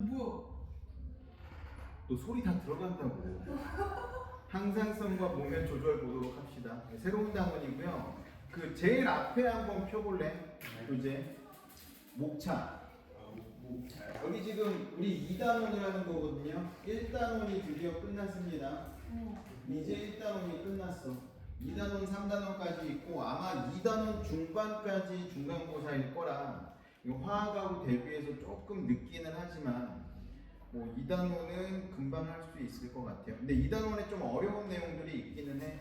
뭐야? 또 소리 다 들어간다고. 항상성과 목면 조절 보도록 합시다. 새로운 단원이고요. 그 제일 앞에 한번 펴볼래? 이제 목차. 여기 지금 우리 2단원을 하는 거거든요. 1단원이 드디어 끝났습니다. 이제 1단원이 끝났어. 2단원, 3단원까지 있고 아마 2단원 중반까지 중간고사일 거라 화학하고 대비해서 조금 늦기는 하지만 뭐 2단원은 금방 할 수 있을 것 같아요. 근데 2단원에 좀 어려운 내용들이 있기는 해.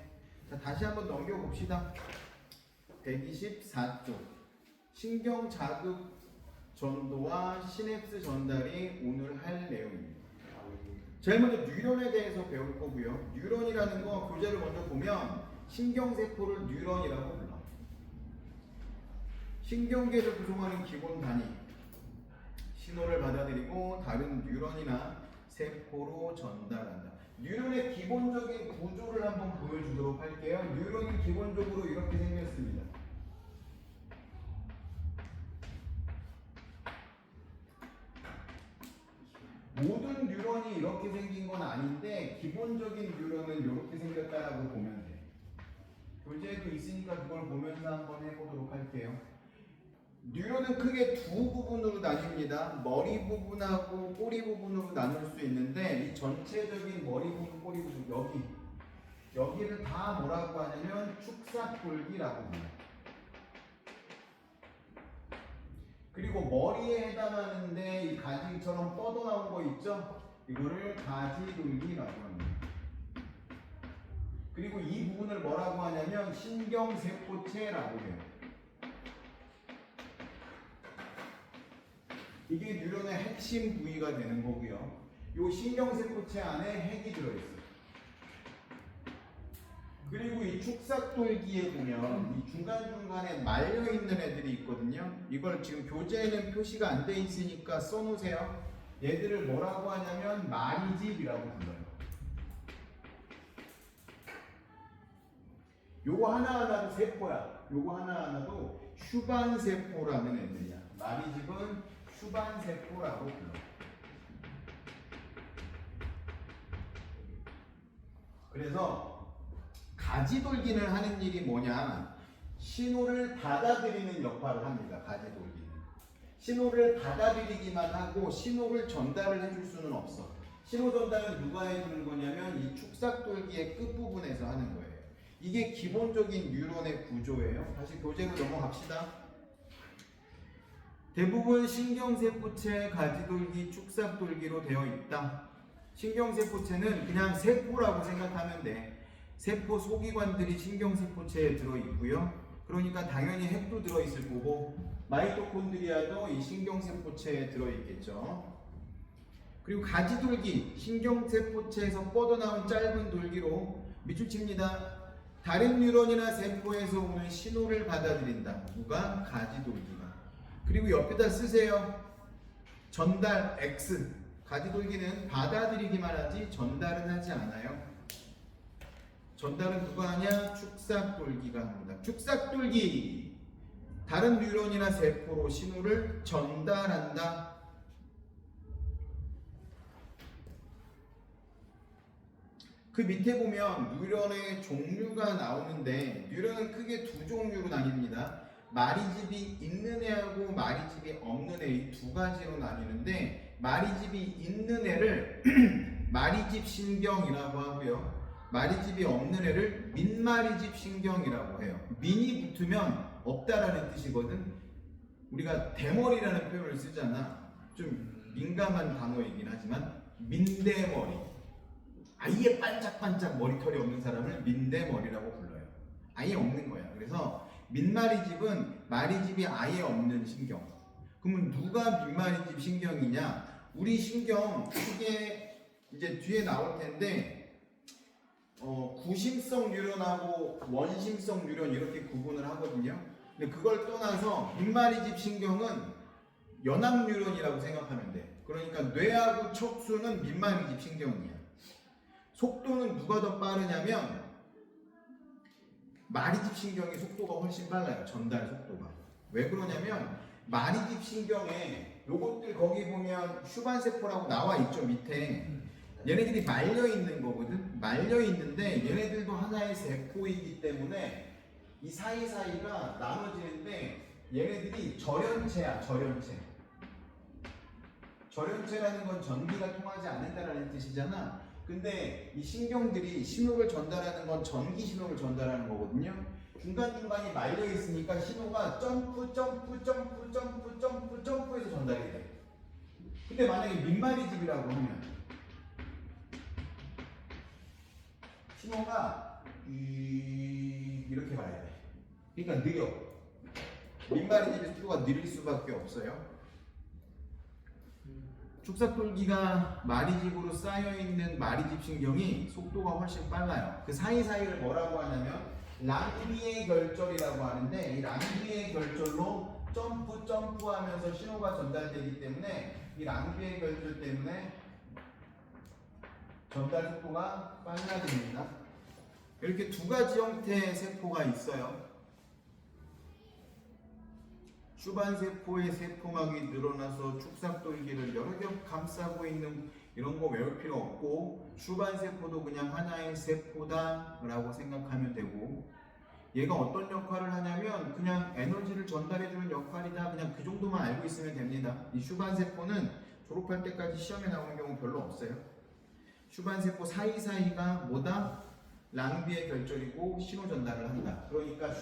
자, 다시 한번 넘겨봅시다. 124쪽 신경 자극 전도와 시냅스 전달이 오늘 할 내용입니다. 제일 먼저 뉴런에 대해서 배울 거고요. 뉴런이라는 거 교재를 먼저 보면 신경세포를 뉴런이라고 불러. 신경계를 구성하는 기본 단위. 신호를 받아들이고 다른 뉴런이나 세포로 전달한다. 뉴런의 기본적인 구조를 한번 보여주도록 할게요. 뉴런이 기본적으로 이렇게 생겼습니다. 모든 뉴런이 이렇게 생긴 건 아닌데 기본적인 뉴런은 이렇게 생겼다라고 보면 돼. 교재에도 있으니까 그걸 보면서 한번 해보도록 할게요. 뉴런은 크게 두 부분으로 나뉩니다. 머리 부분하고 꼬리 부분으로 나눌 수 있는데 이 전체적인 머리 부분, 꼬리 부분 여기를 다 뭐라고 하냐면 축사골기라고 해요. 그리고 머리에 해당하는데 이 가지처럼 뻗어나온 거 있죠? 이거를 가지돌기라고 합니다. 그리고 이 부분을 뭐라고 하냐면 신경세포체라고 해요. 이게 뉴런의 핵심 부위가 되는 거고요. 이 신경세포체 안에 핵이 들어있어요. 그리고 이 축삭돌기에 보면 이 중간중간에 말려있는 애들이 있거든요. 이걸 지금 교재에는 표시가 안 돼 있으니까 써놓으세요. 얘들을 뭐라고 하냐면 마리집이라고 불러요. 요거 하나하나도 세포야. 요거 하나하나도 휴반세포라는 애들이야. 마리집은 휴반세포라고 불러요. 그래서 가지돌기는 하는 일이 뭐냐? 신호를 받아들이는 역할을 합니다. 가지돌기는. 신호를 받아들이기만 하고 신호를 전달을 해줄 수는 없어. 신호 전달은 누가 해주는 거냐면 이 축삭돌기의 끝부분에서 하는 거예요. 이게 기본적인 뉴런의 구조예요. 다시 교재로 넘어갑시다. 대부분 신경세포체, 가지돌기, 축삭돌기로 되어 있다. 신경세포체는 그냥 세포라고 생각하면 돼. 세포 소기관들이 신경세포체에 들어있고요. 그러니까 당연히 핵도 들어있을 거고 마이토콘드리아도 이 신경세포체에 들어있겠죠. 그리고 가지돌기, 신경세포체에서 뻗어나온 짧은 돌기로 밑줄 칩니다. 다른 뉴런이나 세포에서 오는 신호를 받아들인다. 누가? 가지돌기가. 그리고 옆에다 쓰세요. 전달 X. 가지돌기는 받아들이기만 하지 전달은 하지 않아요. 전달은 누가 하냐? 축삭돌기가 합니다. 축삭돌기. 다른 뉴런이나 세포로 신호를 전달한다. 그 밑에 보면 뉴런의 종류가 나오는데 뉴런은 크게 두 종류로 나뉩니다. 마리집이 있는 애하고 마리집이 없는 애 이 두 가지로 나뉘는데 마리집이 있는 애를 마리집 신경이라고 하고요. 마리집이 없는 애를 민마리집 신경이라고 해요. 민이 붙으면 없다라는 뜻이거든. 우리가 대머리라는 표현을 쓰잖아. 좀 민감한 단어이긴 하지만 민대머리. 아예 반짝반짝 머리털이 없는 사람을 민대머리라고 불러요. 아예 없는 거야. 그래서 민마리집은 마리집이 아예 없는 신경. 그러면 누가 민마리집 신경이냐? 우리 신경 크게 이제 뒤에 나올 텐데 구심성 뉴런하고 원심성 뉴런 이렇게 구분을 하거든요. 근데 그걸 떠나서 민마리집 신경은 연합 뉴런이라고 생각하면 돼. 그러니까 뇌하고 척수는 민마리집 신경이야. 속도는 누가 더 빠르냐면 마리집 신경의 속도가 훨씬 빨라요. 전달 속도가. 왜 그러냐면 마리집 신경에 요것들 거기 보면 슈반세포라고 나와 있죠 밑에. 얘네들이 말려 있는 거거든. 말려 있는데 얘네들도 하나의 세포이기 때문에 이 사이사이가 나눠지는데 얘네들이 절연체야. 절연체라는 건 전기가 통하지 않는다라는 뜻이잖아. 근데 이 신경들이 신호를 전달하는 건 전기 신호를 전달하는 거거든요. 중간중간이 말려 있으니까 신호가 점프해서 전달이 돼. 근데 만약에 민말이 집이라고 하면 신호가 이렇게 가야 돼. 그러니까 느려. 민말이 집의 속도가 느릴 수밖에 없어요. 축삭돌기가 마리집으로 쌓여있는 마리집 신경이 속도가 훨씬 빨라요. 그 사이사이를 뭐라고 하냐면 랑비의 결절이라고 하는데 이 랑비의 결절로 점프하면서 신호가 전달되기 때문에 이 랑비의 결절 때문에 전달 속도가 빨라집니다. 이렇게 두 가지 형태의 세포가 있어요. 슈반세포의 세포막이 늘어나서 축삭돌기를 여러 겹 감싸고 있는 이런 거 외울 필요 없고 슈반세포도 그냥 하나의 세포다 라고 생각하면 되고 얘가 어떤 역할을 하냐면 그냥 에너지를 전달해주는 역할이다 그냥 그 정도만 알고 있으면 됩니다. 이 슈반세포는 졸업할 때까지 시험에 나오는 경우 별로 없어요. 슈반세포 사이사이가 뭐다? 랑비의 결절이고 신호 전달을 한다. 그러니까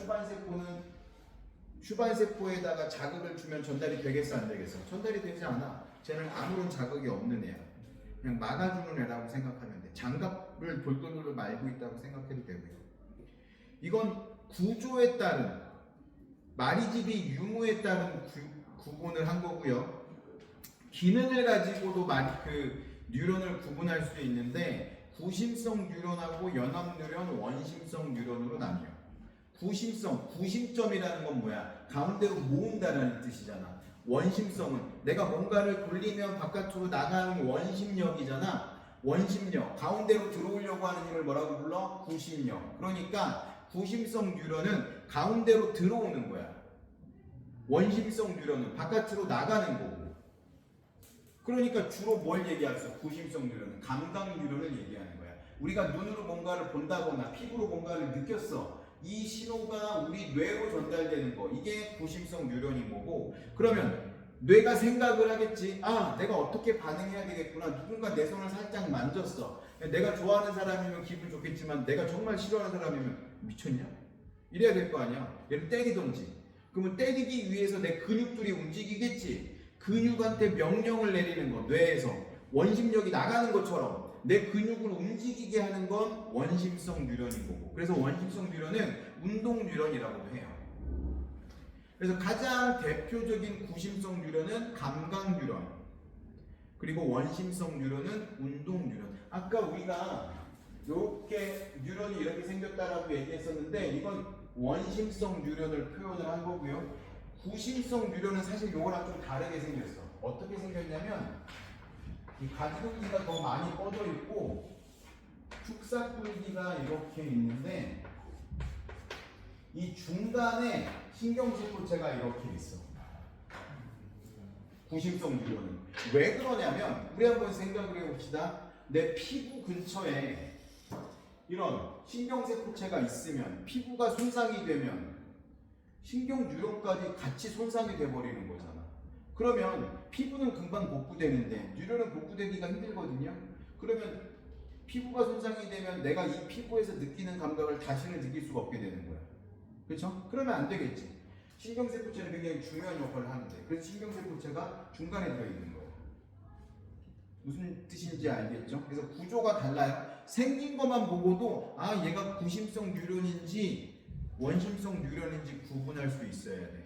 슈반세포에다가 자극을 주면 전달이 되겠어 안 되겠어? 전달이 되지 않아. 쟤는 아무런 자극이 없는 애야. 그냥 막아주는 애라고 생각하면 돼. 장갑을 돌돌돌 말고 있다고 생각해도 되고요. 이건 구조에 따른 마리집이 유무에 따른 구분을 한 거고요. 기능을 가지고도 뉴런을 구분할 수 있는데 구심성 뉴런하고 연합 뉴런, 원심성 뉴런으로 나뉘어. 구심점이라는 건 뭐야? 가운데로 모은다라는 뜻이잖아. 원심성은 내가 뭔가를 돌리면 바깥으로 나가는 원심력이잖아. 원심력, 가운데로 들어오려고 하는 힘을 뭐라고 불러? 구심력. 그러니까 구심성 뉴런은 가운데로 들어오는 거야. 원심성 뉴런은 바깥으로 나가는 거고. 그러니까 주로 뭘 얘기하겠어? 구심성 뉴런은 감각 뉴런을 얘기하는 거야. 우리가 눈으로 뭔가를 본다거나 피부로 뭔가를 느꼈어. 이 신호가 우리 뇌로 전달되는 거, 이게 구심성 뉴런인 거고, 그러면 뇌가 생각을 하겠지. 아, 내가 어떻게 반응해야 되겠구나. 누군가 내 손을 살짝 만졌어. 내가 좋아하는 사람이면 기분 좋겠지만 내가 정말 싫어하는 사람이면 미쳤냐? 이래야 될 거 아니야. 얘를 때리던지. 그러면 때리기 위해서 내 근육들이 움직이겠지. 근육한테 명령을 내리는 거, 뇌에서 원심력이 나가는 것처럼 내 근육을 움직이게 하는 건 원심성 뉴런인 거고, 그래서 원심성 뉴런은 운동 뉴런이라고도 해요. 그래서 가장 대표적인 구심성 뉴런은 감각 뉴런, 그리고 원심성 뉴런은 운동 뉴런. 아까 우리가 이렇게 뉴런이 이렇게 생겼다라고 얘기했었는데 이건 원심성 뉴런을 표현을 한 거고요. 구심성 뉴런은 사실 이거랑 좀 다르게 생겼어. 어떻게 생겼냐면 이 가지돌기가 더 많이 뻗어 있고 축삭돌기가 이렇게 있는데 이 중간에 신경세포체가 이렇게 있어. 구심성 뉴런은 왜 그러냐면 우리 한번 생각을 해봅시다. 내 피부 근처에 이런 신경세포체가 있으면 피부가 손상이 되면 신경 뉴런까지 같이 손상이 돼버리는 거잖아. 그러면 피부는 금방 복구되는데 뉴런은 복구되기가 힘들거든요. 그러면 피부가 손상이 되면 내가 이 피부에서 느끼는 감각을 다시는 느낄 수가 없게 되는 거야. 그렇죠? 그러면 안 되겠지. 신경세포체는 굉장히 중요한 역할을 하는데 그래서 신경세포체가 중간에 들어있는 거예요. 무슨 뜻인지 알겠죠? 그래서 구조가 달라요. 생긴 것만 보고도 아 얘가 구심성 뉴런인지 원심성 뉴런인지 구분할 수 있어야 돼.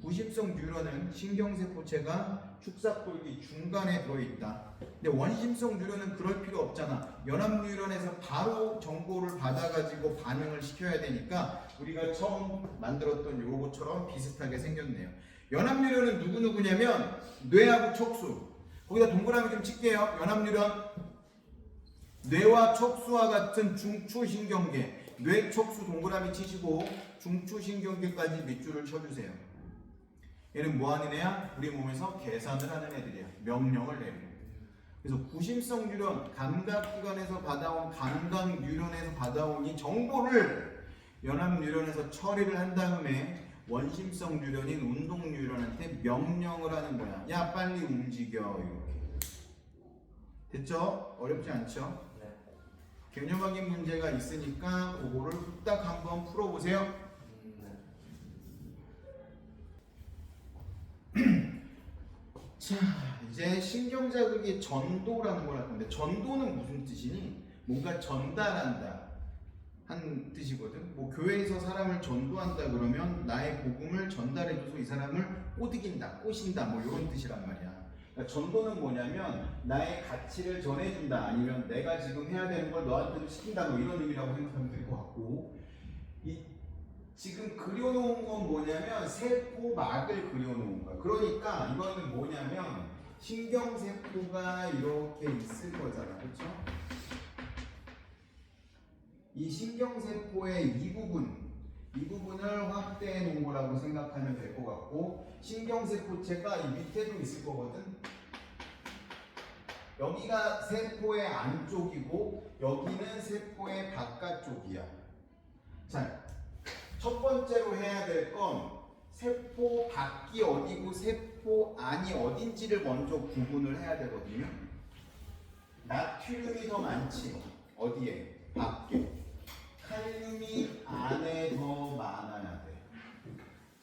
구심성 뉴런은 신경세포체가 축삭돌기 중간에 들어있다. 근데 원심성 뉴런은 그럴 필요 없잖아. 연합 뉴런에서 바로 정보를 받아가지고 반응을 시켜야 되니까 우리가 처음 만들었던 요것처럼 비슷하게 생겼네요. 연합 뉴런은 누구냐면 뇌하고 척수. 거기다 동그라미 좀 칠게요. 연합 뉴런, 뇌와 척수와 같은 중추신경계, 뇌, 척수 동그라미 치시고 중추신경계까지 밑줄을 쳐주세요. 얘는 뭐 하는 애야? 우리 몸에서 계산을 하는 애들이야. 명령을 내리고. 그래서 구심성 뉴런, 감각기관에서 받아온 감각 뉴런에서 받아온 이 정보를 연합 뉴런에서 처리를 한 다음에 원심성 뉴런인 운동 뉴런한테 명령을 하는 거야. 야 빨리 움직여 이렇게. 됐죠? 어렵지 않죠? 네. 개념적인 문제가 있으니까 그거를 후딱 한번 풀어보세요. 자, 이제 신경자극의 전도라는 걸 할 건데 전도는 무슨 뜻이니? 뭔가 전달한다 한 뜻이거든. 뭐 교회에서 사람을 전도한다 그러면 나의 복음을 전달해줘서 이 사람을 꼬드긴다, 꼬신다 뭐 이런 뜻이란 말이야. 그러니까 전도는 뭐냐면 나의 가치를 전해준다 아니면 내가 지금 해야 되는 걸 너한테도 시킨다 뭐 이런 의미라고 생각하면 될 것 같고 이 지금 그려놓은 건 뭐냐면 세포막을 그려놓은 거야. 그러니까 이거는 뭐냐면 신경세포가 이렇게 있을 거잖아. 그렇죠? 이 신경세포의 이 부분을 확대해 놓은 거라고 생각하면 될 것 같고 신경세포체가 이 밑에도 있을 거거든. 여기가 세포의 안쪽이고 여기는 세포의 바깥쪽이야. 자, 첫 번째로 해야 될 건 세포 밖이 어디고 세포 안이 어딘지를 먼저 구분을 해야 되거든요. 나트륨이 더 많지. 어디에? 밖에. 칼륨이 안에 더 많아야 돼.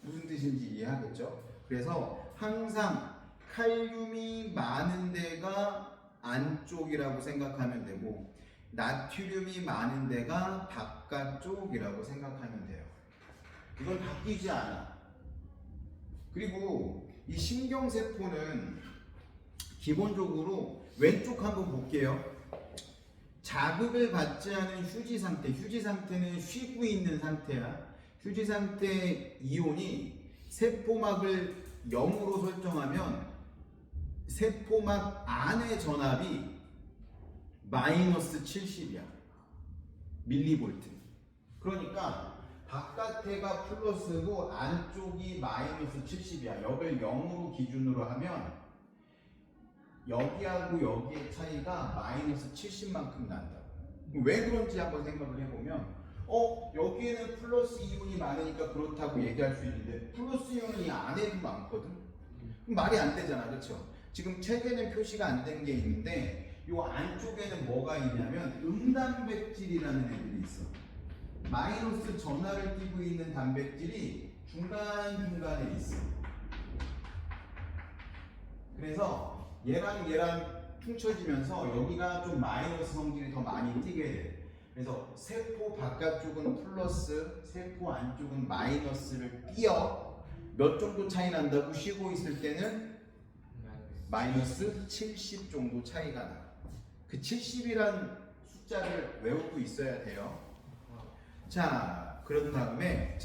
무슨 뜻인지 이해하겠죠? 그래서 항상 칼륨이 많은 데가 안쪽이라고 생각하면 되고 나트륨이 많은 데가 바깥쪽이라고 생각하면 돼요. 이건 바뀌지 않아. 그리고 이 신경세포는 기본적으로 왼쪽 한번 볼게요. 자극을 받지 않은 휴지 상태. 휴지 상태는 쉬고 있는 상태야. 휴지 상태 이온이 세포막을 0으로 설정하면 세포막 안의 전압이 마이너스 70이야. 밀리볼트. 그러니까 바깥에가 플러스고 안쪽이 마이너스 70이야. 여기를 0으로 기준으로 하면 여기하고 여기의 차이가 마이너스 70만큼 난다. 왜 그런지 한번 생각을 해보면 여기에는 플러스 이온이 많으니까 그렇다고 얘기할 수 있는데 플러스 이온은 이 안에도 많거든. 그럼 말이 안 되잖아. 그렇죠? 지금 책에는 표시가 안 된 게 있는데 이 안쪽에는 뭐가 있냐면 음단백질이라는 애들이 있어. 마이너스 전하를 띠고 있는 단백질이 중간중간에 있어. 그래서 얘랑 퉁쳐지면서 여기가 좀 마이너스 성질이 더 많이 띄게 돼. 그래서 세포 바깥쪽은 플러스, 세포 안쪽은 마이너스를 띄어 몇 정도 차이 난다고 쉬고 있을 때는 마이너스 70 정도 차이가 나. 그 70이란 숫자를 외우고 있어야 돼요. 자, 그런 다음에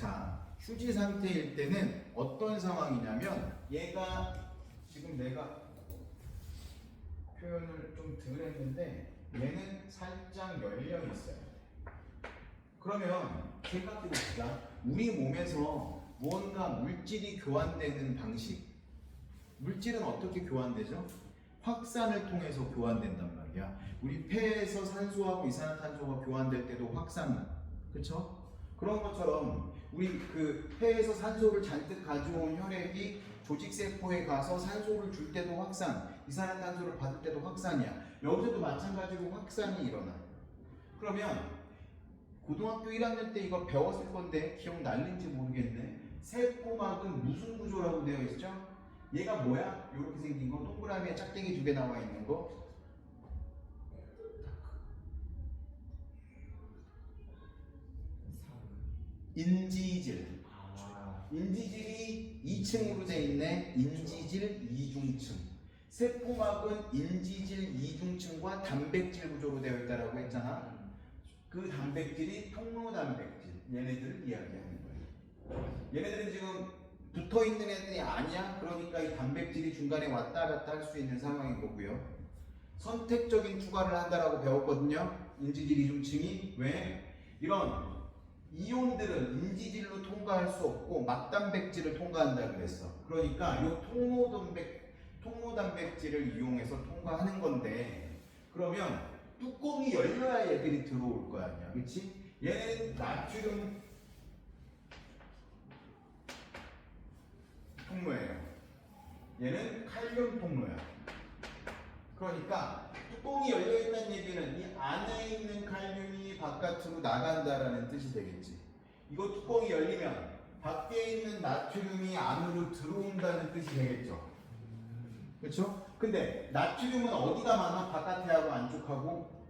휴지 상태일 때는 어떤 상황이냐면 얘가 지금 내가 표현을 좀 덜 했는데 얘는 살짝 열려 있어요. 그러면 생각해 봅시다. 우리 몸에서 무언가 물질이 교환되는 방식. 물질은 어떻게 교환되죠? 확산을 통해서 교환된단 말이야. 우리 폐에서 산소하고 이산화탄소가 교환될 때도 확산, 그렇죠? 그런 것처럼 우리 그 폐에서 산소를 잔뜩 가져온 혈액이 조직세포에 가서 산소를 줄 때도 확산, 이산화탄소를 받을 때도 확산이야. 여기서도 마찬가지로 확산이 일어나. 그러면 고등학교 1학년 때 이거 배웠을 건데 기억날는지 모르겠네. 세포막은 무슨 구조라고 되어 있죠? 얘가 뭐야? 이렇게 생긴 거, 동그라미에 짝대기 2개 나와 있는 거. 인지질. 인지질이 2층으로 돼 있네. 인지질 2중층. 세포막은 인지질 2중층과 단백질 구조로 되어 있다라고 했잖아. 그 단백질이 통로 단백질. 얘네들을 이야기하는 거예요. 얘네들은 지금 붙어 있는 애들이 아니야. 그러니까 이 단백질이 중간에 왔다 갔다 할 수 있는 상황인 거고요. 선택적인 투과를 한다라고 배웠거든요. 인지질 2중층이 왜? 이런 이온들은 인지질로 통과할 수 없고 막단백질을 통과한다 그랬어. 그러니까 이 통로 단백질을 이용해서 통과하는 건데, 그러면 뚜껑이 열려야 얘들이 들어올 거 아니야, 그렇지? 얘는 나트륨 통로예요. 얘는 칼륨 통로야. 그러니까 뚜껑이 열려있다는 얘기는 이 안에 있는 칼륨이 바깥으로 나간다라는 뜻이 되겠지. 이거 뚜껑이 열리면 밖에 있는 나트륨이 안으로 들어온다는 뜻이 되겠죠. 그렇죠? 근데 나트륨은 어디가 많아? 바깥에 하고 안쪽하고?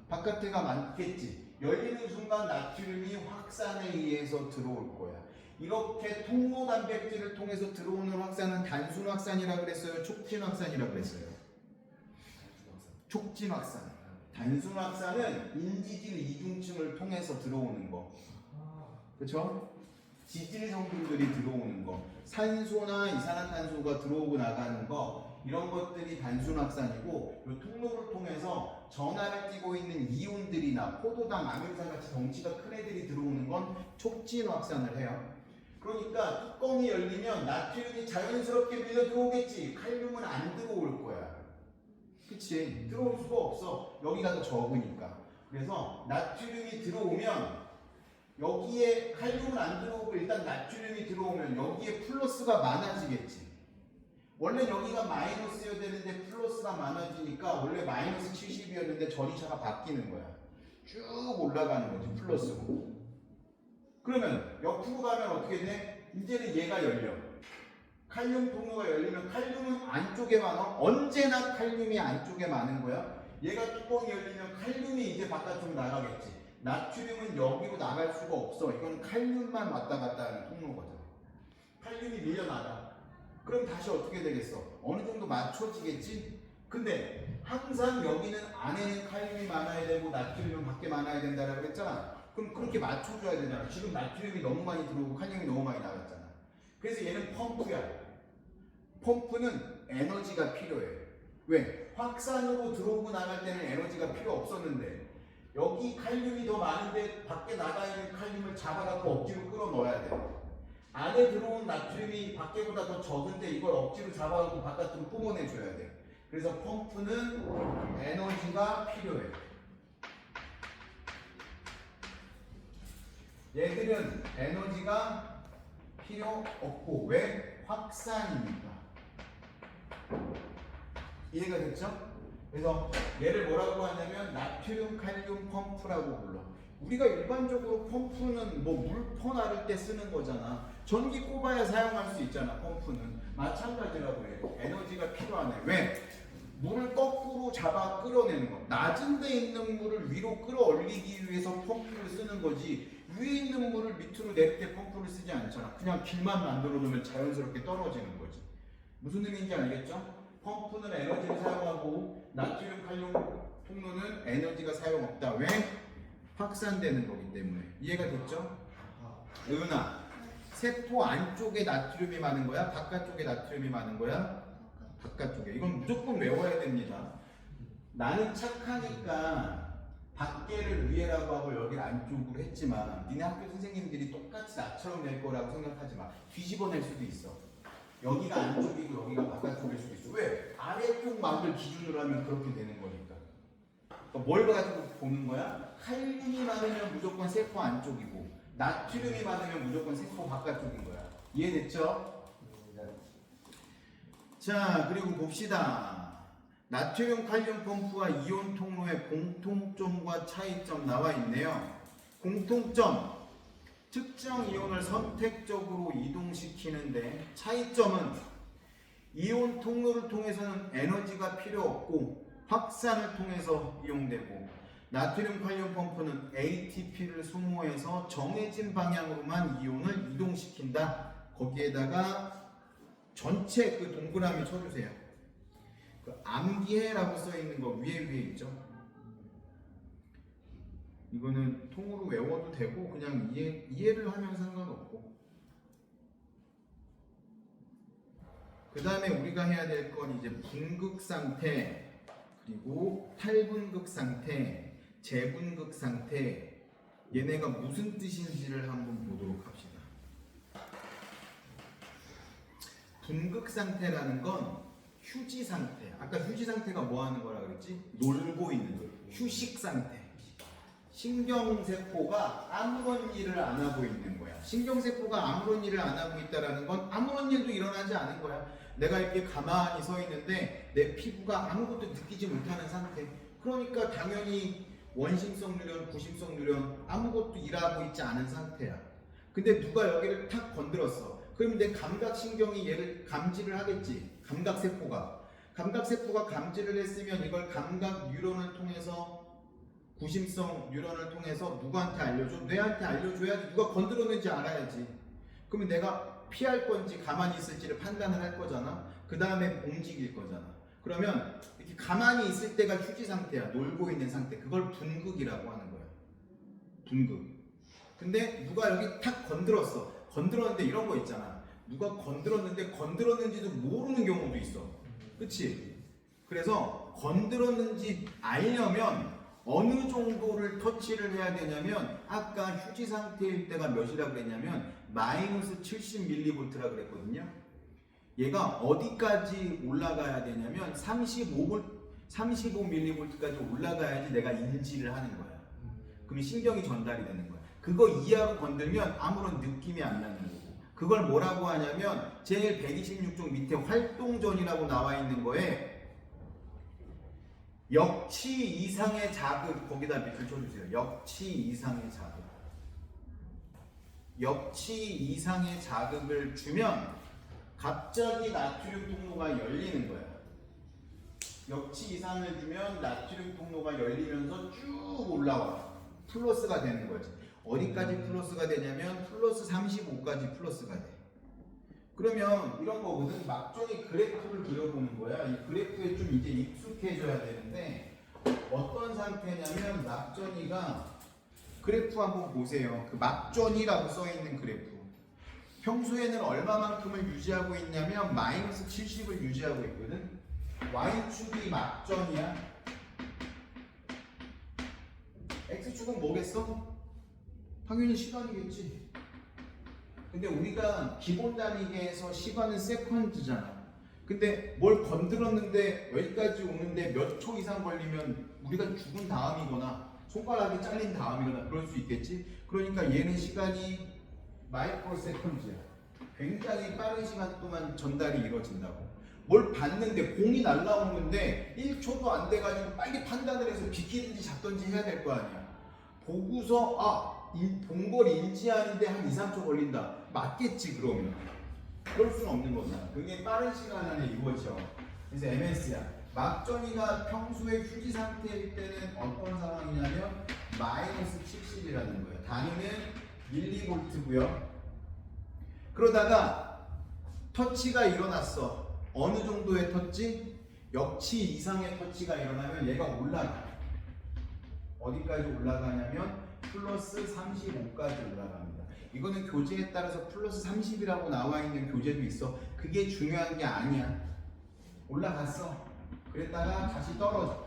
바깥에가 많겠지. 열리는 순간 나트륨이 확산에 의해서 들어올 거야. 이렇게 통로 단백질을 통해서 들어오는 확산은 단순 확산이라고 그랬어요? 촉진 확산이라고 그랬어요? 촉진 확산. 단순 확산은 인지질 이중층을 통해서 들어오는 거. 그렇죠? 지질 성분들이 들어오는 거. 산소나 이산화탄소가 들어오고 나가는 거. 이런 것들이 단순 확산이고, 이 통로를 통해서 전하를 띠고 있는 이온들이나 포도당, 아밀산 같이 덩치가 큰 애들이 들어오는 건 촉진 확산을 해요. 그러니까 뚜껑이 열리면 나트륨이 자연스럽게 밀려 들어오겠지. 칼륨은 안 들어올 거야. 그치? 들어올 수가 없어. 여기가 더 적으니까. 그래서 나트륨이 들어오면 여기에 칼륨은 안 들어오고 일단 나트륨이 들어오면 여기에 플러스가 많아지겠지. 원래 여기가 마이너스여야 되는데 플러스가 많아지니까 원래 마이너스 70이었는데 전이차가 바뀌는 거야. 쭉 올라가는 거지, 플러스고. 그러면 옆으로 가면 어떻게 돼? 이제는 얘가 열려. 칼륨 통로가 열리면 칼륨은 안쪽에 많아. 언제나 칼륨이 안쪽에 많은 거야. 얘가 뚜껑이 열리면 칼륨이 이제 바깥으로 나가겠지. 나트륨은 여기로 나갈 수가 없어. 이건 칼륨만 왔다 갔다 하는 통로거든. 칼륨이 밀려나가. 그럼 다시 어떻게 되겠어? 어느 정도 맞춰지겠지? 근데 항상 여기는 안에는 칼륨이 많아야 되고 나트륨은 밖에 많아야 된다라고 그랬잖아. 그럼 그렇게 맞춰줘야 되잖아. 지금 나트륨이 너무 많이 들어오고 칼륨이 너무 많이 나갔잖아. 그래서 얘는 펌프야. 펌프는 에너지가 필요해. 왜? 확산으로 들어오고 나갈 때는 에너지가 필요 없었는데 여기 칼륨이 더 많은데 밖에 나가 있는 칼륨을 잡아갖고 억지로 끌어넣어야 돼. 안에 들어온 나트륨이 밖에보다 더 적은데 이걸 억지로 잡아갖고 바깥으로 뿜어내줘야 돼. 그래서 펌프는 에너지가 필요해. 얘들은 에너지가 필요 없고, 왜? 확산이니까. 이해가 됐죠? 그래서 얘를 뭐라고 하냐면 나트륨 칼륨 펌프라고 불러. 우리가 일반적으로 펌프는 뭐 물 퍼나를 때 쓰는 거잖아. 전기 꼽아야 사용할 수 있잖아. 펌프는 마찬가지라고 해요. 에너지가 필요하네. 왜? 물을 거꾸로 잡아 끌어내는 거. 낮은 데 있는 물을 위로 끌어올리기 위해서 펌프를 쓰는 거지, 위에 있는 물을 밑으로 내릴 때 펌프를 쓰지 않잖아. 그냥 길만 만들어 놓으면 자연스럽게 떨어지는 거지. 무슨 의미인지 알겠죠? 펌프는 에너지를 사용하고 나트륨 칼륨 통로는 에너지가 사용 없다. 왜? 확산되는 거기 때문에. 이해가 됐죠? 은하, 세포 안쪽에 나트륨이 많은 거야? 바깥쪽에 나트륨이 많은 거야? 바깥쪽에. 이건 무조건 외워야 됩니다. 나는 착하니까 밖에를 위에라고 하고 여기를 안쪽으로 했지만 니네 학교 선생님들이 똑같이 나처럼 낼 거라고 생각하지 마. 뒤집어 낼 수도 있어. 여기가 안쪽이고 여기가 바깥쪽일 수도 있어. 왜? 아래쪽 막을 기준으로 하면 그렇게 되는 거니까. 그러니까 뭘 가지고 보는 거야? 칼륨이 많으면 무조건 세포 안쪽이고 나트륨이 많으면 무조건 세포 바깥쪽인 거야. 이해됐죠? 자, 그리고 봅시다. 나트륨 칼륨 펌프와 이온 통로의 공통점과 차이점 나와 있네요. 공통점, 특정 이온을 선택적으로 이동시키는데, 차이점은 이온 통로를 통해서는 에너지가 필요 없고 확산을 통해서 이용되고, 나트륨 칼륨 펌프는 ATP를 소모해서 정해진 방향으로만 이온을 이동시킨다. 거기에다가 전체 그 동그라미 쳐주세요. 그 암기해라고 써 있는 거 위에 있죠. 이거는 통으로 외워도 되고 그냥 이해를 하면 상관없고. 그 다음에 우리가 해야 될 건 이제 분극 상태, 그리고 탈분극 상태, 재분극 상태, 얘네가 무슨 뜻인지를 한번 보도록 합시다. 분극 상태라는 건 휴지 상태. 아까 휴지 상태가 뭐 하는 거라 그랬지? 놀고 있는 거. 휴식 상태. 신경세포가 아무런 일을 안 하고 있는 거야. 신경세포가 아무런 일을 안 하고 있다라는 건 아무런 일도 일어나지 않은 거야. 내가 이렇게 가만히 서 있는데 내 피부가 아무것도 느끼지 못하는 상태. 그러니까 당연히 원심성 뉴런, 구심성 뉴런 아무것도 일하고 있지 않은 상태야. 근데 누가 여기를 탁 건드렸어. 그러면 내 감각신경이 얘를 감지를 하겠지. 감각세포가 감지를 했으면 이걸 감각 뉴런을 통해서, 구심성 뉴런을 통해서 누구한테 알려줘? 뇌한테 알려줘야지. 누가 건드렸는지 알아야지. 그러면 내가 피할 건지 가만히 있을지를 판단을 할 거잖아. 그 다음에 움직일 거잖아. 그러면 이렇게 가만히 있을 때가 휴지 상태야. 놀고 있는 상태. 그걸 분극이라고 하는 거야. 분극. 근데 누가 여기 탁 건드렸어. 건드렸는데 이런 거 있잖아. 누가 건드렸는데 건드렸는지도 모르는 경우도 있어. 그치? 그래서 건드렸는지 알려면 어느 정도를 터치를 해야 되냐면, 아까 휴지 상태일 때가 몇이라고 그랬냐면 마이너스 70mV라 그랬거든요. 얘가 어디까지 올라가야 되냐면 35mV까지 올라가야지 내가 인지를 하는 거야. 그럼 신경이 전달이 되는 거야. 그거 이하로 건들면 아무런 느낌이 안 나는 거고, 그걸 뭐라고 하냐면 제일 126쪽 밑에 활동전이라고 나와 있는 거에 역치 이상의 자극, 거기다 밑줄 쳐주세요. 역치 이상의 자극. 역치 이상의 자극을 주면 갑자기 나트륨 통로가 열리는 거야. 역치 이상을 주면 나트륨 통로가 열리면서 쭉 올라와. 플러스가 되는 거지. 어디까지 플러스가 되냐면 플러스 35까지 플러스가 돼. 그러면 이런 거거든. 막정이 그래프를 그려보는 거야. 이 그래프에 좀 이제 익숙해져야 되는데, 어떤 상태냐면 막전이가, 그래프 한번 보세요. 그 막전이라고 써있는 그래프. 평소에는 얼마만큼을 유지하고 있냐면 마이너스 70을 유지하고 있거든. Y축이 막전이야. X축은 뭐겠어? 당연히 시간이겠지. 근데 우리가 기본 단위계에서 시간은 세컨즈잖아. 근데 뭘 건드렸는데 여기까지 오는데 몇 초 이상 걸리면 우리가 죽은 다음이거나 손가락이 잘린 다음이거나 그럴 수 있겠지. 그러니까 얘는 시간이 마이크로 세컨즈야. 굉장히 빠른 시간 동안 전달이 이루어진다고. 뭘 봤는데 공이 날라오는데 1초도 안 돼가지고 빨리 판단을 해서 비키든지 잡든지 해야 될 거 아니야. 보고서 본 걸 인지하는데 한 2, 3초 걸린다. 맞겠지 그러면. 그럴 수는 없는 거잖아. 그게 빠른 시간 안에 이루어져. 그래서 MS야. 막전이가 평소에 휴지 상태일 때는 어떤 상황이냐면 마이너스 70이라는 거예요. 단위는 밀리볼트고요. 그러다가 터치가 일어났어. 어느 정도의 터치? 역치 이상의 터치가 일어나면 얘가 올라가. 어디까지 올라가냐면 플러스 35까지 올라갑니다. 이거는 교재에 따라서 플러스 30이라고 나와 있는 교재도 있어. 그게 중요한 게 아니야. 올라갔어. 그랬다가 다시 떨어져.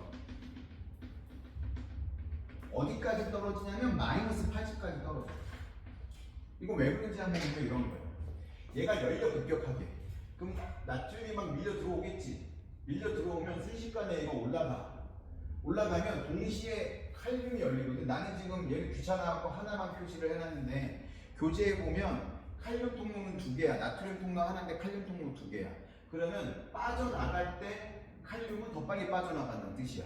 어디까지 떨어지냐면 마이너스 80까지 떨어져. 이거 왜 그런지 한번 보면 이런 거예요. 얘가 열려 급격하게. 그럼 나트륨이 막 밀려 들어오겠지. 밀려 들어오면 순식간에 얘가 올라가면 동시에 칼륨이 열리거든. 나는 지금 얘를 귀찮아갖고 하나만 표시를 해놨는데, 교재에 보면 칼륨 통로는 2개야. 나트륨 통로 하나인데 칼륨 통로 2개야. 그러면 빠져나갈 때 칼륨은 더 빨리 빠져나간다는 뜻이야.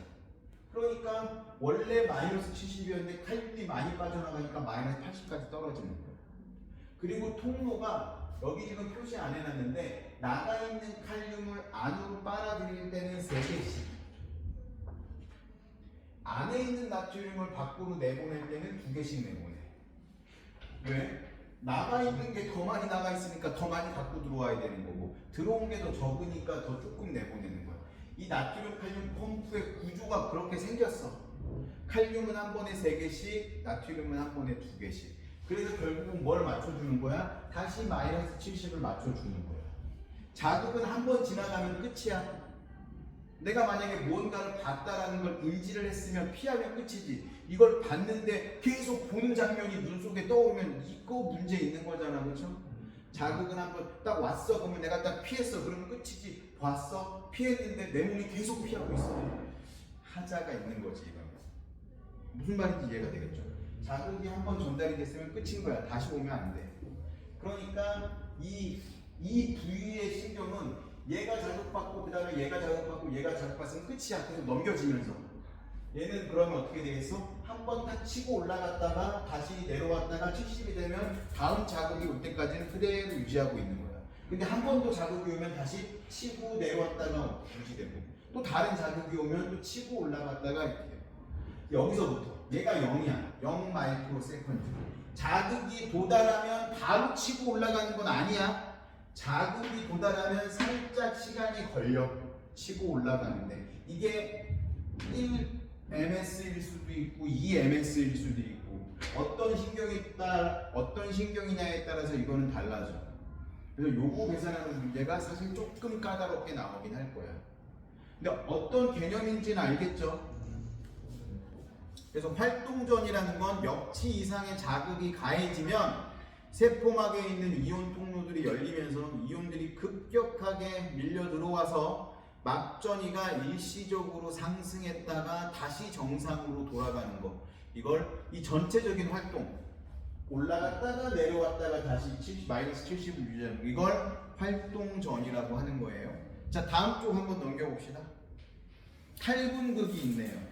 그러니까 원래 마이너스 70이었는데 칼륨이 많이 빠져나가니까 마이너스 80까지 떨어지는 거야. 그리고 통로가 여기 지금 표시 안 해놨는데 나가 있는 칼륨을 안으로 빨아들일 때는 3개씩, 안에 있는 나트륨을 밖으로 내보낼 때는 2개씩 내보내. 왜? 나가 있는 게 더 많이 나가 있으니까 더 많이 갖고 들어와야 되는 거고, 들어온 게 더 적으니까 더 조금 내보내는 거야. 이 나트륨 칼륨 펌프의 구조가 그렇게 생겼어. 칼륨은 한 번에 3개씩, 나트륨은 한 번에 2개씩. 그래서 결국은 뭘 맞춰주는 거야? 다시 마이너스 70을 맞춰주는 거야. 자극은 한 번 지나가면 끝이야. 내가 만약에 무언가를 봤다라는 걸 인지를 했으면 피하면 끝이지. 이걸 봤는데 계속 보는 장면이 눈 속에 떠오르면 이거 문제 있는 거잖아, 그렇죠? 자극은 한번 딱 왔어, 그러면 내가 딱 피했어, 그러면 끝이지. 봤어, 피했는데 내 몸이 계속 피하고 있어. 하자가 있는 거지, 이건. 무슨 말인지 이해가 되겠죠? 자극이 한번 전달이 됐으면 끝인 거야. 다시 오면 안 돼. 그러니까 이 부위의 신경은 얘가 자극받고 그 다음에 얘가 자극받고 얘가 자극받으면 끝이야. 계속 넘겨지면서. 얘는 그러면 어떻게 되겠어? 한 번 딱 치고 올라갔다가 다시 내려왔다가 70이 되면 다음 자극이 올 때까지는 그대로 유지하고 있는 거야. 근데 한 번 더 자극이 오면 다시 치고 내려왔다가 유지되고 또 다른 자극이 오면 또 치고 올라갔다가 이렇게 돼요. 여기서부터 얘가 0이야. 0 마이크로 세컨드. 자극이 도달하면 바로 치고 올라가는 건 아니야. 자극이 도달하면 살짝 시간이 걸려. 치고 올라가는데 이게 1ms일 수도 있고 2ms일 수도 있고 어떤 신경이냐에 따라서 이거는 달라져. 그래서 요거 계산하는 문제가 사실 조금 까다롭게 나오긴 할 거야. 근데 어떤 개념인지는 알겠죠? 그래서 활동전이라는 건 역치 이상의 자극이 가해지면 세포막에 있는 이온 통로들이 열리면서 이온들이 급격하게 밀려 들어와서 막전이가 일시적으로 상승했다가 다시 정상으로 돌아가는 거. 이걸 이 전체적인 활동 올라갔다가 내려왔다가 다시 70, 마이너스 70을 유지하는 거. 이걸 활동전이라고 하는 거예요. 자, 다음 쪽 한번 넘겨봅시다. 탈분극이 있네요.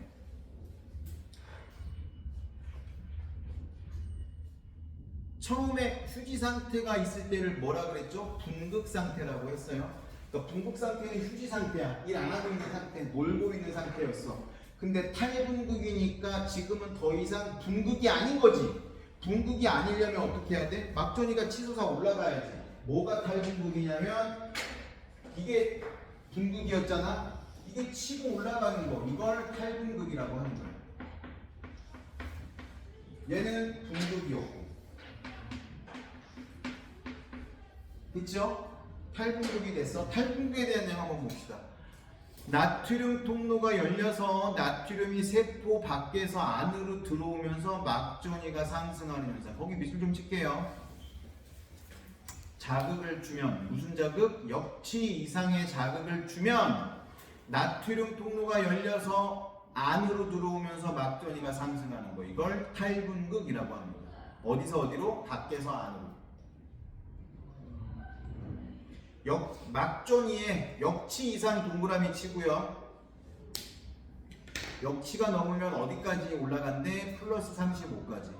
처음에 휴지 상태가 있을 때를 뭐라 그랬죠? 분극 상태라고 했어요. 그러니까 분극 상태는 휴지 상태야. 일 안 하고 있는 상태, 놀고 있는 상태였어. 근데 탈분극이니까 지금은 더 이상 분극이 아닌 거지. 분극이 아니려면 어떻게 해야 돼? 막전이가 치솟아 올라가야지. 뭐가 탈분극이냐면 이게 분극이었잖아. 이게 치고 올라가는 거. 이걸 탈분극이라고 하는 거야. 얘는 분극이었고. 그쵸? 탈분극이 됐어. 탈분극에 대한 내용 한번 봅시다. 나트륨 통로가 열려서 나트륨이 세포 밖에서 안으로 들어오면서 막전이가 상승하는 현상. 거기 미술 좀 칠게요. 자극을 주면 무슨 자극? 역치 이상의 자극을 주면 나트륨 통로가 열려서 안으로 들어오면서 막전이가 상승하는 거. 이걸 탈분극이라고 합니다. 어디서 어디로? 밖에서 안으로. 막전이에 역치 이상 동그라미 치고요. 역치가 넘으면 어디까지 올라간대? 플러스 35까지.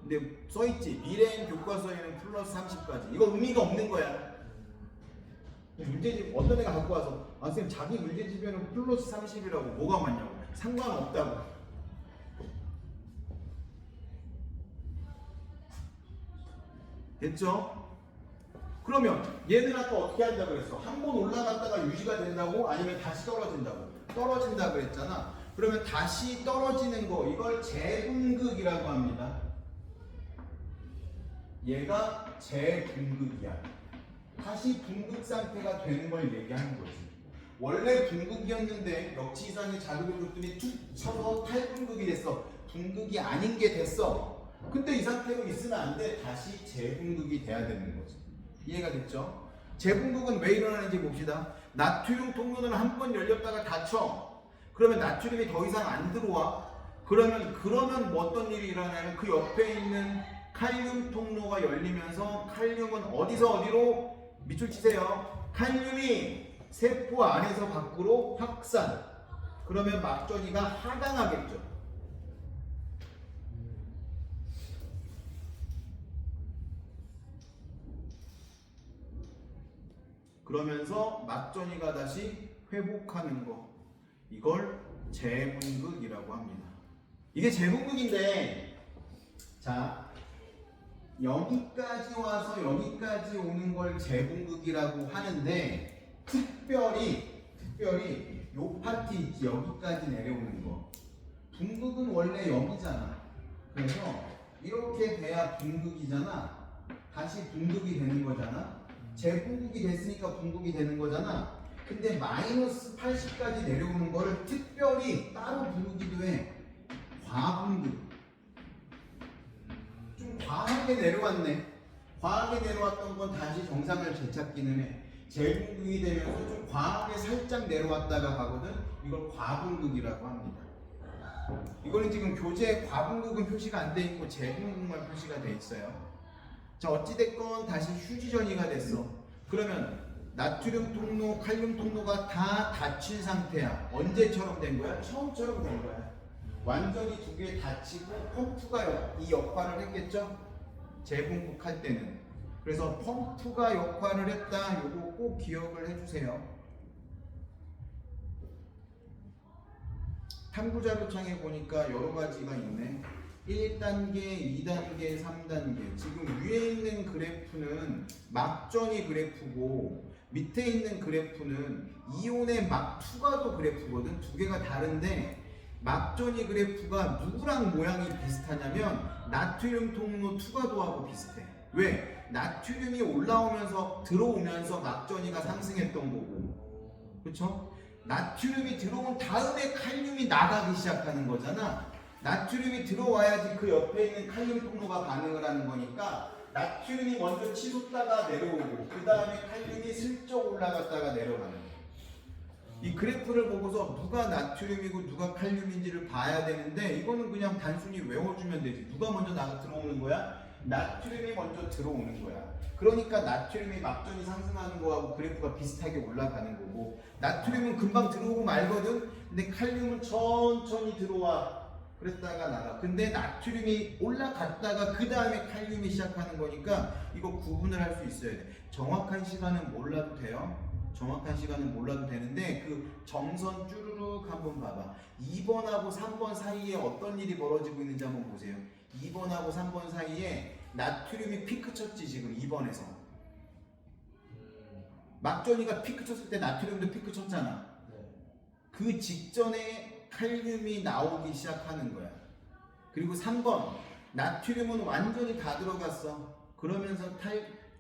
근데 써있지. 미래인 교과서에는 플러스 30까지. 이거 의미가 없는 거야. 문제집 어떤 애가 갖고 와서 아 선생님 자기 문제집에는 플러스 30이라고 뭐가 맞냐고. 상관없다고. 됐죠? 그러면 얘는 아까 어떻게 한다고 그랬어? 한 번 올라갔다가 유지가 된다고? 아니면 다시 떨어진다고? 떨어진다고 그랬잖아. 그러면 다시 떨어지는 거 이걸 재분극이라고 합니다. 얘가 재분극이야. 다시 분극 상태가 되는 걸 얘기하는 거지. 원래 분극이었는데 역치 이상의 자극을 줬더니 툭 쳐서 탈분극이 됐어. 분극이 아닌 게 됐어. 근데 이 상태로 있으면 안 돼. 다시 재분극이 돼야 되는 거지. 이해가 됐죠? 재분극은 왜 일어나는지 봅시다. 나트륨 통로는 한 번 열렸다가 닫혀. 그러면 나트륨이 더 이상 안 들어와. 그러면 뭐 어떤 일이 일어나냐면 그 옆에 있는 칼륨 통로가 열리면서 칼륨은 어디서 어디로? 밑줄 치세요. 칼륨이 세포 안에서 밖으로 확산. 그러면 막전이가 하강하겠죠. 그러면서 막전이가 다시 회복하는 거. 이걸 재분극이라고 합니다. 이게 재분극인데 자 여기까지 와서 여기까지 오는 걸 재분극이라고 하는데 특별히 요 파트 있지. 여기까지 내려오는 거. 분극은 원래 여기잖아. 그래서 이렇게 돼야 분극이잖아. 다시 분극이 되는 거잖아. 재분극이 됐으니까 분극이 되는 거잖아. 근데 마이너스 80까지 내려오는 거를 특별히 따로 부르기도 해. 과분극. 좀 과하게 내려왔네. 과하게 내려왔던 건 다시 정상을 되찾기는 해. 제분극이 되면서 좀 과하게 살짝 내려왔다가 가거든. 이걸 과분극이라고 합니다. 이거는 지금 교재에 과분극은 표시가 안 돼 있고 제분극만 표시가 돼 있어요. 자, 어찌됐건 다시 휴지전이가 됐어. 그러면 나트륨 통로, 칼륨 통로가 다 닫힌 상태야. 언제처럼 된 거야? 처음처럼 된 거야. 완전히 두 개 닫히고 펌프가 이 역할을 했겠죠? 재분극할 때는. 그래서 펌프가 역할을 했다. 요거 꼭 기억을 해주세요. 탐구자료창에 보니까 여러 가지가 있네. 1단계, 2단계, 3단계. 지금 위에 있는 그래프는 막전이 그래프고 밑에 있는 그래프는 이온의 막 투과도 그래프거든. 두 개가 다른데 막전이 그래프가 누구랑 모양이 비슷하냐면 나트륨 통로 투과도하고 비슷해. 왜? 나트륨이 올라오면서 들어오면서 막전이가 상승했던 거고, 그렇죠? 나트륨이 들어온 다음에 칼륨이 나가기 시작하는 거잖아. 나트륨이 들어와야지 그 옆에 있는 칼륨 통로가 반응을 하는 거니까 나트륨이 먼저 치솟다가 내려오고 그 다음에 칼륨이 슬쩍 올라갔다가 내려가는 거야. 이 그래프를 보고서 누가 나트륨이고 누가 칼륨인지를 봐야 되는데 이거는 그냥 단순히 외워주면 되지. 누가 먼저 나가 들어오는 거야? 나트륨이 먼저 들어오는 거야. 그러니까 나트륨이 막전이 상승하는 거하고 그래프가 비슷하게 올라가는 거고, 나트륨은 금방 들어오고 말거든. 근데 칼륨은 천천히 들어와. 그랬다가 나가. 근데 나트륨이 올라갔다가 그 다음에 칼륨이 시작하는 거니까 이거 구분을 할 수 있어야 돼. 정확한 시간은 몰라도 돼요. 정확한 시간은 몰라도 되는데 그 정선 쭈루룩 한번 봐봐. 2번하고 3번 사이에 어떤 일이 벌어지고 있는지 한번 보세요. 2번하고 3번 사이에 나트륨이 피크 쳤지. 지금 2번에서 막전이가 피크 쳤을 때 나트륨도 피크 쳤잖아. 그 직전에 칼륨이 나오기 시작하는 거야. 그리고 3번 나트륨은 완전히 다 들어갔어. 그러면서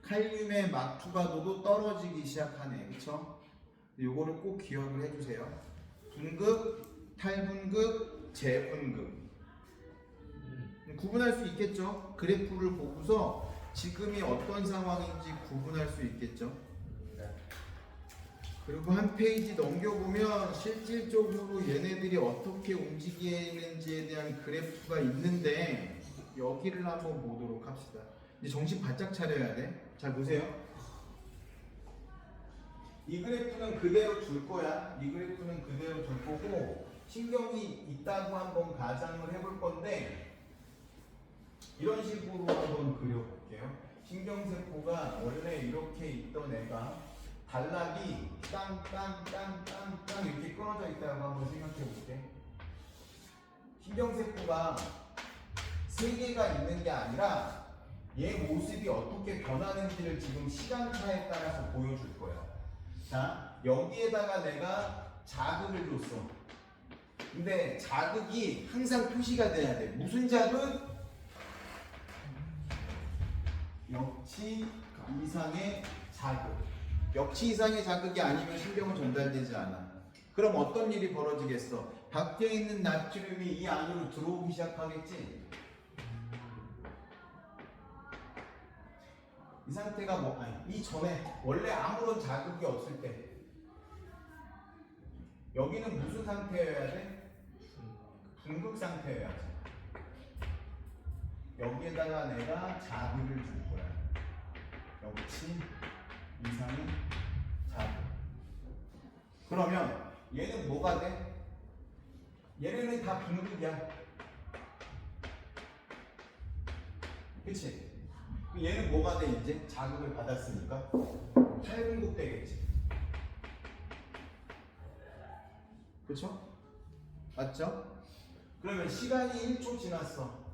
칼륨의 막투과도도 떨어지기 시작하네. 그쵸? 요거를 꼭 기억을 해주세요. 분극, 탈분극, 재분극. 구분할 수 있겠죠? 그래프를 보고서 지금이 어떤 상황인지 구분할 수 있겠죠? 그리고 한 페이지 넘겨보면 실질적으로 얘네들이 어떻게 움직이는지에 대한 그래프가 있는데 여기를 한번 보도록 합시다. 이제 정신 바짝 차려야 돼. 잘 보세요. 이 그래프는 그대로 둘 거야. 이 그래프는 그대로 둘 거고 신경이 있다고 한번 가정을 해볼 건데 이런 식으로 한번 그려볼게요. 신경세포가 원래 이렇게 있던 애가 단락이 땅땅땅땅땅 이렇게 끊어져 있다고 한번 생각해 볼게. 신경세포가 세 개가 있는 게 아니라 얘 모습이 어떻게 변하는지를 지금 시간차에 따라서 보여줄 거야. 자, 여기에다가 내가 자극을 줬어. 근데 자극이 항상 표시가 돼야 돼. 무슨 자극? 역치 이상의 자극. 역치 이상의 자극이 아니면 신경은 전달되지 않아. 그럼 어떤 일이 벌어지겠어? 밖에 있는 나트륨이 이 안으로 들어오기 시작하겠지? 이 상태가 이 전에 원래 아무런 자극이 없을 때 여기는 무슨 상태여야 돼? 분극 상태여야지. 여기에다가 내가 자극을 줄 거야. 역치 이상의 자극. 그러면 얘는 뭐가 돼? 얘네는 다 분극이야. 그치? 얘는 뭐가 돼? 이제 자극을 받았으니까 탈분극 되겠지. 그쵸? 맞죠? 그러면 시간이 1초 지났어.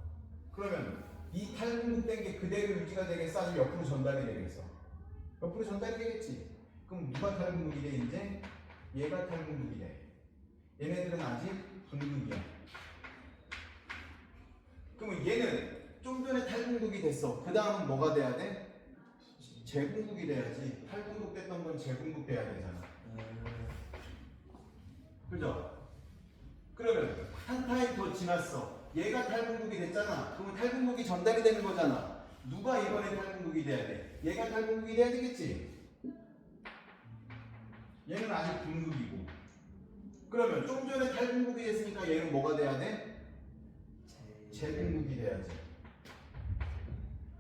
그러면 이 탈분극된 게 그대로 유지가 되겠어? 아니면 옆으로 전달이 되겠어? 옆으로 전달이 되겠지. 그럼 누가 탈분극이 돼? 이제 얘가 탈분극이 돼. 얘네들은 아직 분극이야. 그러면 얘는 좀 전에 탈분극이 됐어. 그 다음은 뭐가 돼야 돼? 재분극이 돼야지. 탈분극 됐던 건 재분극 돼야 되잖아. 그죠? 그러면 한 타임 더 지났어. 얘가 탈분국이 됐잖아. 그러면 탈분국이 전달이 되는 거잖아. 누가 이번에 탈분국이 돼야 돼? 얘가 탈분국이 돼야 되겠지? 얘는 아직 분국이고. 그러면 좀 전에 탈분국이 됐으니까 얘는 뭐가 돼야 돼? 재분국이 돼야지.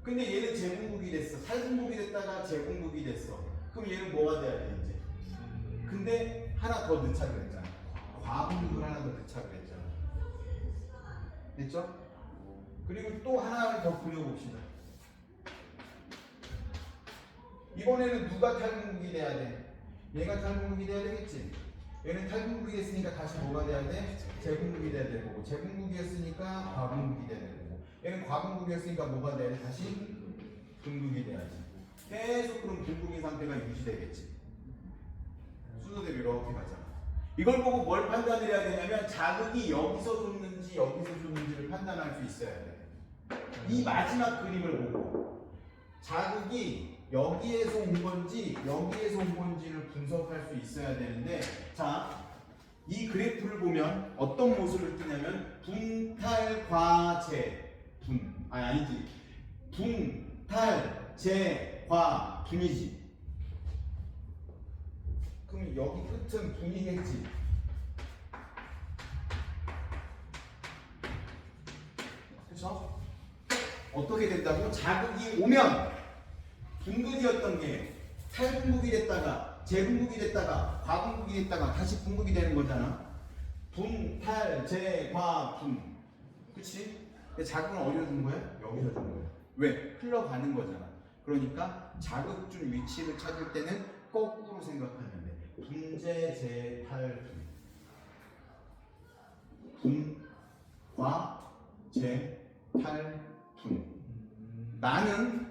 근데 얘는 재분국이 됐어. 탈분국이 됐다가 재분국이 됐어. 그럼 얘는 뭐가 돼야 돼 이제? 근데 하나 더 넣자 그랬잖아. 과분국을 하나 더 넣자 그랬잖아. 됐죠? 그리고 또 하나를 더 그려봅시다. 이번에는 누가 탈분국이 돼야 돼? 얘가 탈분국이 돼야 되겠지? 얘는 탈분국이 됐으니까 다시 뭐가 돼야 돼? 재분국이 돼야 되는 거고, 재분국이었으니까 과분국이 돼야 되는 거고, 얘는 과분국이었으니까 뭐가 돼야 돼? 다시 분국이 돼야지. 계속 그럼 분국인 상태가 유지되겠지. 순서대로 이렇게 가잖아. 이걸 보고 뭘 판단을 해야 되냐면 자극이 여기서 줬는지 여기서 줬는지를 판단할 수 있어야 돼. 이 마지막 그림을 보고 자극이 여기에서 온 건지 여기에서 온 건지를 분석할 수 있어야 되는데, 자, 이 그래프를 보면 어떤 모습을 띠냐면 분탈과제 아니지 분탈제과분이지. 그럼 여기 끝은 분이겠지. 그렇죠? 어떻게 된다고? 자극이 오면 분극이었던 게 탈분극이 됐다가 재분극이 됐다가 과분극이 됐다가 다시 분극이 되는 거잖아. 분, 탈, 재, 과, 분. 그치? 근데 자극은 어디서 준 거야? 여기서 준 거야. 왜? 흘러가는 거잖아. 그러니까 자극준 위치를 찾을 때는 거꾸로 생각하면 돼. 분재, 재, 탈, 분. 과, 재, 탈, 분. 나는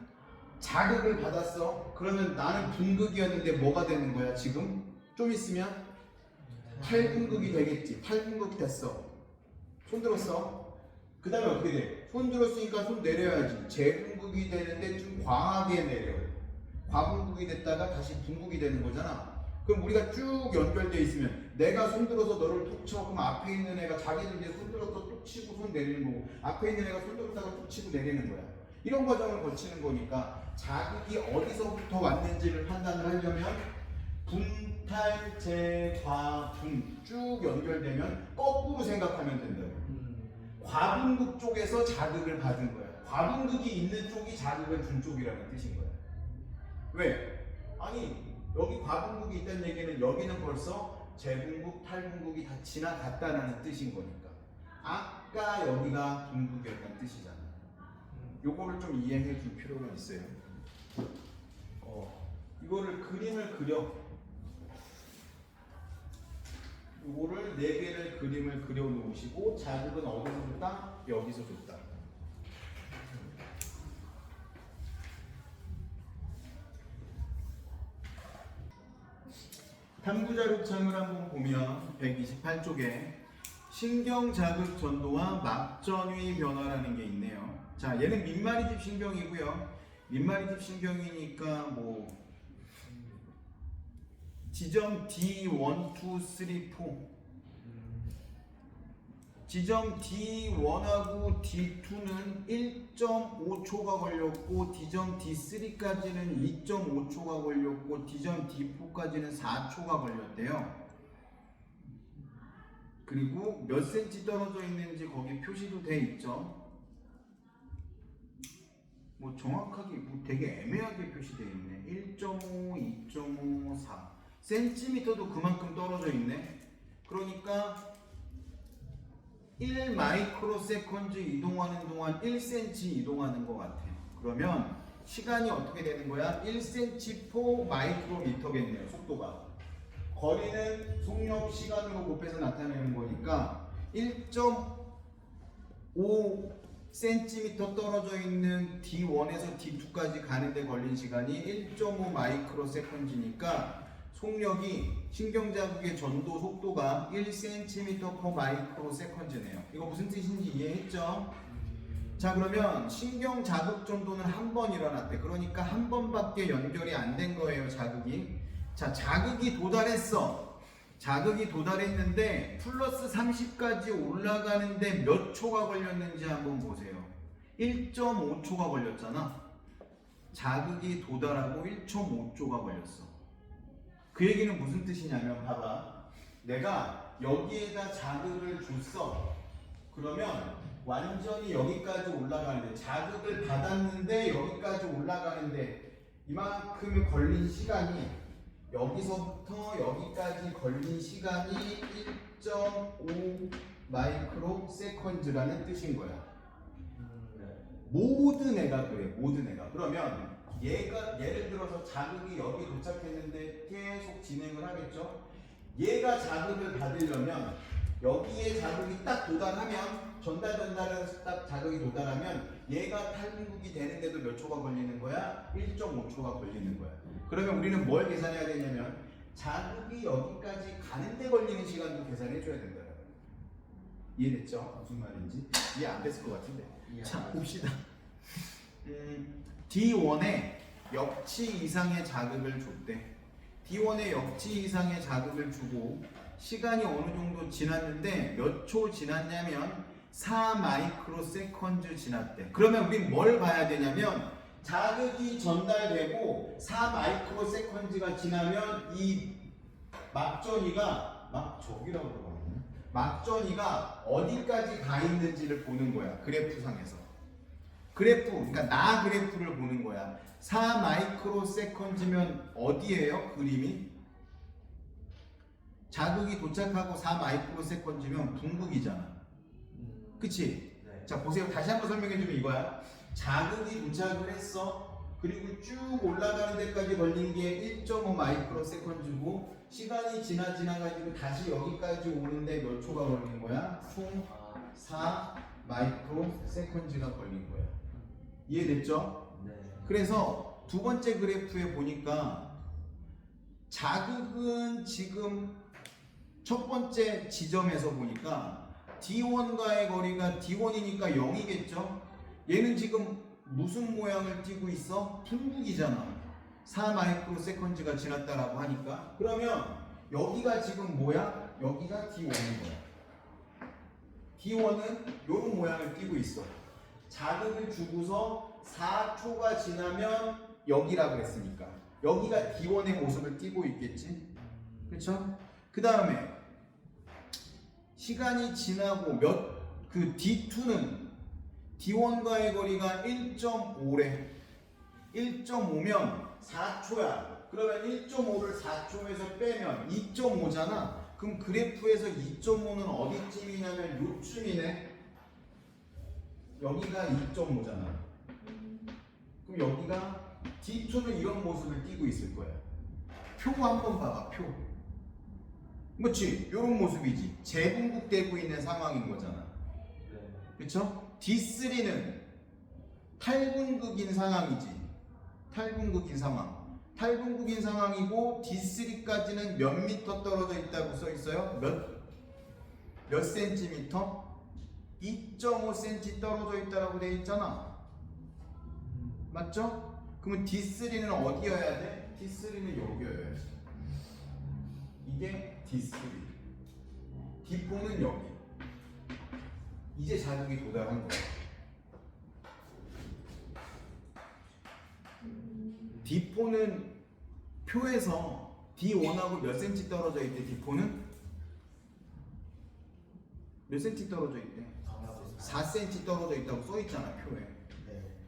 자극을 받았어. 그러면 나는 분극이었는데 뭐가 되는 거야 지금? 좀 있으면 탈분극이 되겠지. 탈분극이 됐어. 손 들었어. 그 다음에 어떻게 돼? 손 들었으니까 손 내려야지. 재분극이 되는데 좀 과하게 내려. 과분극이 됐다가 다시 분극이 되는 거잖아. 그럼 우리가 쭉 연결되어 있으면 내가 손 들어서 너를 툭 쳐. 그럼 앞에 있는 애가 자기는 이제 손 들어서 툭 치고 손 내리는 거고, 앞에 있는 애가 손 들었다가 툭 치고 내리는 거야. 이런 과정을 거치는 거니까 자극이 어디서부터 왔는지를 판단을 하려면 분탈, 재, 과, 분 쭉 연결되면 거꾸로 생각하면 된다고. 과분극 쪽에서 자극을 받은 거야. 과분극이 있는 쪽이 자극을 준 쪽이라는 뜻인 거야. 왜? 아니 여기 과분극이 있다는 얘기는 여기는 벌써 재분극, 탈분극이 다 지나갔다라는 뜻인 거니까. 아까 여기가 분극이었다는 뜻이잖아. 요거를 좀 이해해 줄 필요가 있어요. 이거를 그림을 그려. 요거를 4개를 그림을 그려 놓으시고 자극은 어디서 줬다? 여기서 줬다. 탐구자료창을 한번 보면 128쪽에 신경자극 전도와 막전위 변화라는 게 있네요. 자, 얘는 민마리집 신경이고요. 민마리집 신경이니까 뭐 지점 D1, 2, 3, 4 지점 D1하고 D2는 1.5초가 걸렸고 지점 D3까지는 2.5초가 걸렸고 지점 D4까지는 4초가 걸렸대요. 그리고 몇 센치 떨어져 있는지 거기 표시도 돼 있죠. 뭐 정확하게 뭐 되게 애매하게 표시되어 있네. 1.5, 2.5, 4 센티미터도 그만큼 떨어져 있네. 그러니까 1 마이크로세컨드 이동하는 동안 1cm 이동하는 것 같아요. 그러면 시간이 어떻게 되는 거야? 1cm per 마이크로미터겠네요. 속도가. 거리는 속력 시간으로 곱해서 나타내는 거니까 1.5cm 떨어져 있는 D1에서 D2까지 가는데 걸린 시간이 1.5 마이크로세컨드니까 속력이 신경자극의 전도 속도가 1cm per 마이크로세컨드네요. 이거 무슨 뜻인지 이해했죠? 자, 그러면 신경자극 전도는 한 번 일어났대. 그러니까 한 번밖에 연결이 안 된 거예요, 자극이. 자, 자극이 도달했어. 자극이 도달했는데 플러스 30까지 올라가는데 몇 초가 걸렸는지 한번 보세요. 1.5초가 걸렸잖아. 자극이 도달하고 1.5초가 걸렸어. 그 얘기는 무슨 뜻이냐면 봐봐. 내가 여기에다 자극을 줬어. 그러면 완전히 여기까지 올라가는데 자극을 받았는데 여기까지 올라가는데 이만큼 걸린 시간이 여기서부터 여기까지 걸린 시간이 1.5 마이크로 세컨즈라는 뜻인 거야. 모든 애가 그래. 모든 애가. 그러면 얘가 예를 들어서 자극이 여기 도착했는데 계속 진행을 하겠죠. 얘가 자극을 받으려면 여기에 자극이 딱 도달하면 전달해서 딱 자극이 도달하면 얘가 탈분국이 되는데도 몇 초가 걸리는 거야? 1.5초가 걸리는 거야. 그러면 우리는 뭘 계산해야 되냐면 자극이 여기까지 가는데 걸리는 시간도 계산해 줘야 된다. 이해됐죠? 무슨 말인지? 이해 안 됐을 것 같은데. 자, 봅시다. D1에 역치 이상의 자극을 줬대. D1에 역치 이상의 자극을 주고 시간이 어느 정도 지났는데 몇 초 지났냐면 4 마이크로 세컨즈 지났대. 그러면 우린 뭘 봐야 되냐면 자극이 전달되고 4 마이크로 세컨즈가 지나면 이 막전이가 저기라고 그러거든요. 막전이가 어디까지 가 있는지를 보는 거야. 그래프상에서. 그래프, 그러니까 나 그래프를 보는 거야. 4 마이크로 세컨즈면 어디예요? 그림이? 자극이 도착하고 4 마이크로 세컨즈면 분극이잖아. 그치? 네. 자, 보세요. 다시 한번 설명해주면 이거야. 자극이 도착을 했어. 그리고 쭉 올라가는 데까지 걸린 게 1.5 마이크로 세컨즈고 시간이 지나가지고 다시 여기까지 오는데 몇 초가 걸린 거야? 총 4 마이크로 세컨즈가 걸린 거야. 이해됐죠? 네. 그래서 두 번째 그래프에 보니까 자극은 지금 첫 번째 지점에서 보니까 D1과의 거리가 D1이니까 0이겠죠? 얘는 지금 무슨 모양을 띠고 있어? 분국이잖아. 4 마이크로 세컨즈가 지났다라고 하니까. 그러면 여기가 지금 뭐야? 여기가 D1인 거야. D1은 이런 모양을 띠고 있어. 자극을 주고서 4초가 지나면 여기라 그랬으니까 여기가 D1의 모습을 띠고 있겠지? 그렇죠? 그 다음에 시간이 지나고 그 D2는 D1과의 거리가 1.5래. 1.5면 4초야. 그러면 1.5를 4초에서 빼면 2.5잖아. 그럼 그래프에서 2.5는 어디쯤이냐면 요쯤이네. 여기가 2.5잖아. 그럼 여기가 D2는 이런 모습을 띠고 있을 거야. 표 한번 봐봐. 표. 그렇지? 이런 모습이지. 재분국되고 있는 상황인 거잖아. 그렇죠? D3는 탈분극인 상황이지. 탈분극인 상황. 탈분극인 상황이고 D3까지는 몇 미터 떨어져 있다고 써 있어요? 몇 센티미터? 2.5cm 떨어져 있다라고 돼 있잖아. 맞죠? 그러면 D3는 어디여야 돼? D3는 여기여야지. 이게 D3. D4는 여기. 이제 자극이 도달한 거야. D4는 표에서 D1하고 몇 센치 떨어져 있대? D4는 몇 센치 떨어져 있대? 4cm 떨어져 있다고 써 있잖아, 표에.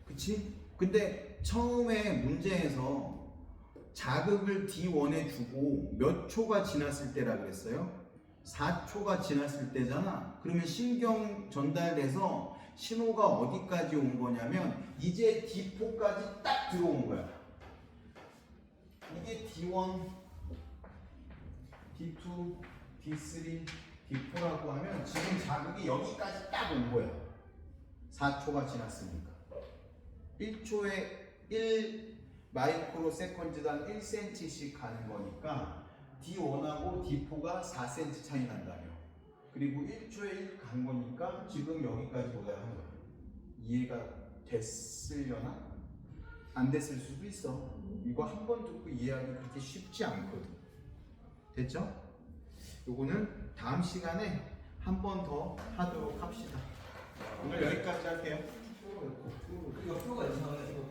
그치? 근데 처음에 문제에서 자극을 D1에 주고 몇 초가 지났을 때라 그랬어요? 4초가 지났을 때잖아. 그러면 신경 전달돼서 신호가 어디까지 온 거냐면 이제 D4까지 딱 들어온 거야. 이게 D1, D2, D3, D4라고 하면 지금 자극이 여기까지 딱 온 거야. 4초가 지났으니까. 1초에 1 마이크로 세컨즈당 1cm씩 가는 거니까 D1하고 D4가 4cm 차이 난다며. 그리고 1초에 1 간 거니까 지금 여기까지 도달한 거야. 이해가 됐으려나? 안 됐을 수도 있어. 이거 한 번 듣고 이해하기 그렇게 쉽지 않거든. 됐죠? 요거는 다음 시간에 한 번 더 하도록 합시다. 오늘 여기까지 할게요. 이거 표가 이상하네. 이거